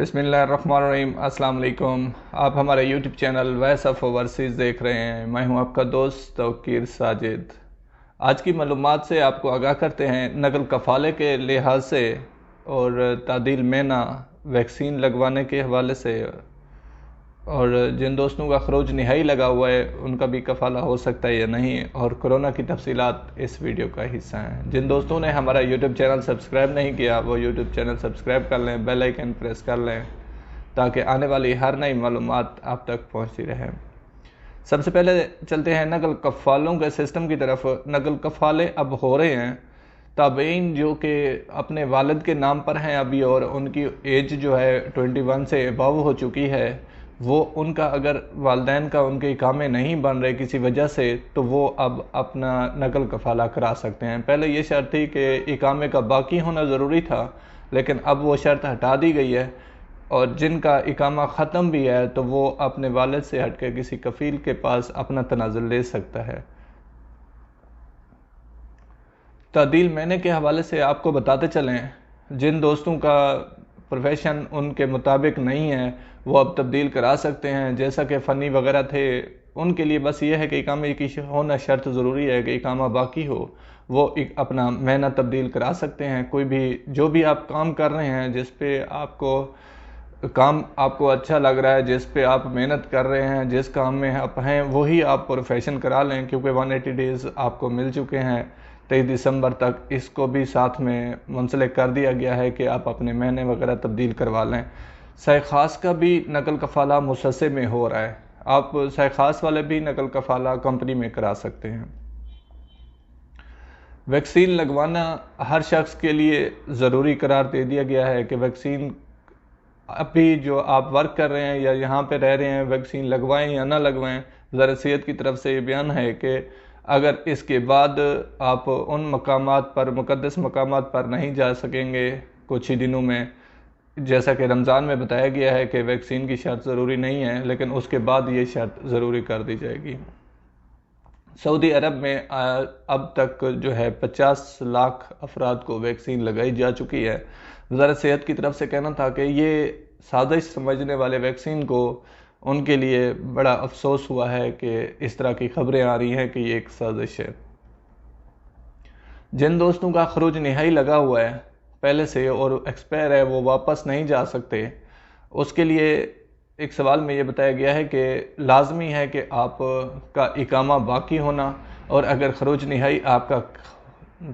बिस्मिल्लाहिर्रहमानिर्रहीम। अस्सलाम वालेकुम। आप हमारे YouTube channel voice of overseas देख रहे हैं। मैं हूं आपका दोस्त तौकीर साजिद। आज की मालूमात से आपको आगाह करते हैं नकल कफ़ाले के लिहाज से और तादील मेना वैक्सीन लगवाने के हवाले से, और जिन दोस्तों का खरोज नहाई लगा हुआ है उनका भी कफ़ाला हो सकता है या नहीं, और कोरोना की तफसीलात इस वीडियो का हिस्सा हैं। जिन दोस्तों ने हमारा यूट्यूब चैनल सब्सक्राइब नहीं किया वो यूट्यूब चैनल सब्सक्राइब कर लें, बेल आइकन प्रेस कर लें ताकि आने वाली हर नई मालूमात आप तक पहुंचती रहे। सबसे पहले चलते हैं नकल कफ़ालों के सिस्टम की तरफ। नकल कफ़ाले अब हो रहे हैं ताबईन जो कि अपने वालिद के नाम पर हैं अभी, और उनकी एज जो है 21 से अबव हो चुकी है, वो उनका अगर वालिदैन का उनके इकामे नहीं बन रहे किसी वजह से, तो वो अब अपना नकल कफ़ाला करा सकते हैं। पहले ये शर्त थी कि इकामे का बाकी होना ज़रूरी था, लेकिन अब वो शर्त हटा दी गई है, और जिनका इकामा ख़त्म भी है तो वो अपने वालिद से हट के किसी कफ़ील के पास अपना तनाज़ुल ले सकता है। तादील मैंने के हवाले से आपको बताते चलें, जिन दोस्तों का प्रोफेशन उनके मुताबिक नहीं है वो अब तब्दील करा सकते हैं। जैसा कि फ़नी वगैरह थे, उनके लिए बस ये है कि इकामे की होना शर्त ज़रूरी है कि इकामा बाकी हो, वो अपना महीना तब्दील करा सकते हैं। कोई भी जो भी आप काम कर रहे हैं, जिस पे आपको अच्छा लग रहा है, जिस पे आप मेहनत कर रहे हैं, जिस काम में आप हैं, वही आप प्रोफेशन करा लें, क्योंकि 180 डेज़ आपको मिल चुके हैं। 23 दिसंबर तक इसको भी साथ में मुंसलिक कर दिया गया है कि आप अपने महीने वगैरह तब्दील करवा लें। सह खास का भी नकल कफ़ाला मुसस्से में हो रहा है। आप सह खास वाले भी नकल कफ़ाला कंपनी में करा सकते हैं। वैक्सीन लगवाना हर शख्स के लिए ज़रूरी करार दे दिया गया है कि वैक्सीन अभी जो आप वर्क कर रहे हैं या यहाँ पे रह रहे हैं, वैक्सीन लगवाएं या ना लगवाएं। वज़ारत सेहत की तरफ से ये बयान है कि अगर इसके बाद आप उन मकामात पर, मुक़द्दस मकामात पर नहीं जा सकेंगे कुछ ही दिनों में, जैसा कि रमज़ान में बताया गया है कि वैक्सीन की शर्त ज़रूरी नहीं है, लेकिन उसके बाद ये शर्त ज़रूरी कर दी जाएगी। सऊदी अरब में अब तक जो है 50 लाख अफराद को वैक्सीन लगाई जा चुकी है। वज़ारत सेहत की तरफ से कहना था कि ये साजिश समझने वाले वैक्सीन को उनके लिए बड़ा अफसोस हुआ है कि इस तरह की खबरें आ रही हैं कि ये एक साजिश है। जिन दोस्तों का खरोज नहाई लगा हुआ है पहले से और एक्सपायर है, वो वापस नहीं जा सकते, उसके लिए एक सवाल में ये बताया गया है कि लाजमी है कि आप का इकामा बाकी होना, और अगर खरोज नहाई आपका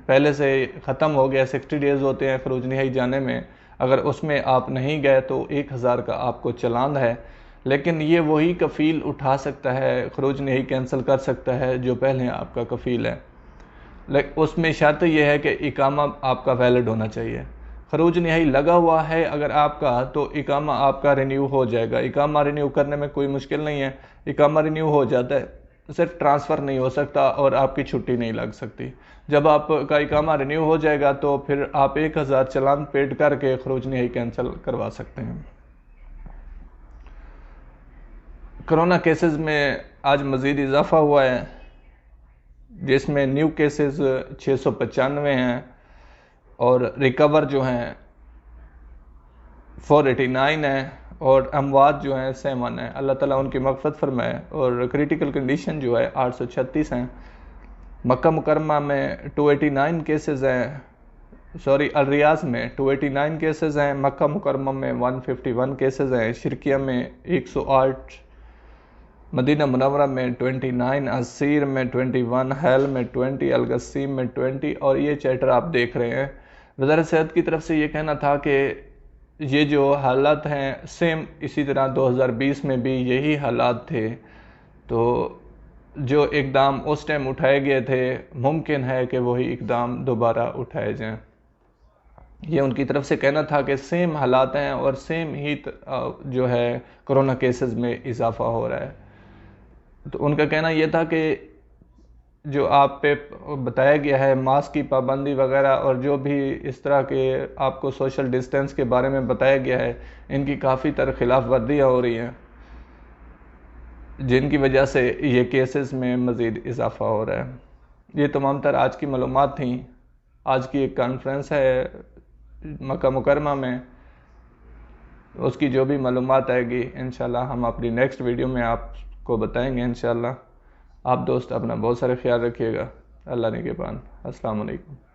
पहले से ख़त्म हो गया, 60 डेज़ होते हैं खरोज नहाई जाने में, अगर उसमें आप नहीं गए तो 1000 का आपको चालान है। लेकिन ये वही कफ़ील उठा सकता है, खरोज नहाई कैंसिल कर सकता है जो पहले आपका कफ़ील है। लेकिन उसमें शर्त यह है कि इकामा आपका वैलिड होना चाहिए। खरोज नहाई लगा हुआ है अगर आपका, तो इकामा आपका रिन्यू हो जाएगा। इकामा रिन्यू करने में कोई मुश्किल नहीं है, इकामा रिन्यू हो जाता है, सिर्फ ट्रांसफ़र नहीं हो सकता और आपकी छुट्टी नहीं लग सकती। जब आपका इकामा रिन्यू हो जाएगा तो फिर आप 1000 चालान पेड करके खरोज नहाई कैंसिल करवा सकते हैं। कोरोना केसेस में आज मज़ीद इजाफा हुआ है, जिसमें न्यू केसेस 695 हैं और रिकवर जो हैं 489 हैं, और अमवात जो हैं 7 हैं। अल्लाह ताला उनकी मग़फ़िरत फरमाए। और क्रिटिकल कंडीशन जो है 836 हैं। मक्का मुकरमा में 289 केसेस हैं, अल रियाज़ में 289 केसेस हैं, मक्का मुकरमा में 151 केसेस हैं, शिरकिया में 108, मदीना मुनव्वरा में 29, असीर में 21, हैल में 20, अलगसीम में 20, और ये चैटर आप देख रहे हैं। वज़ारत सेहत की तरफ से ये कहना था कि ये जो हालात हैं सेम इसी तरह 2020 में भी यही हालात थे, तो जो इक़दाम उस टाइम उठाए गए थे मुमकिन है कि वही इक़दाम दोबारा उठाए जाएं। ये उनकी तरफ से कहना था कि सेम हालात हैं और सेम ही जो है कोरोना केसेस में इजाफा हो रहा है। तो उनका कहना यह था कि जो आप पे बताया गया है मास्क की पाबंदी वगैरह, और जो भी इस तरह के आपको सोशल डिस्टेंस के बारे में बताया गया है, इनकी काफ़ी तरह खिलाफ वर्दियाँ हो रही हैं, जिनकी वजह से ये केसेस में मज़ीद इजाफा हो रहा है। ये तमाम तर आज की मालूमात थी। आज की एक कॉन्फ्रेंस है मक्का मुकरमा में, اس کی جو بھی معلومات آئے گی انشاءاللہ ہم اپنی نیکسٹ ویڈیو میں آپ کو بتائیں گے انشاءاللہ۔ آپ دوست اپنا بہت سارے خیال رکھیے گا۔ اللہ نگہبان۔ السلام علیکم۔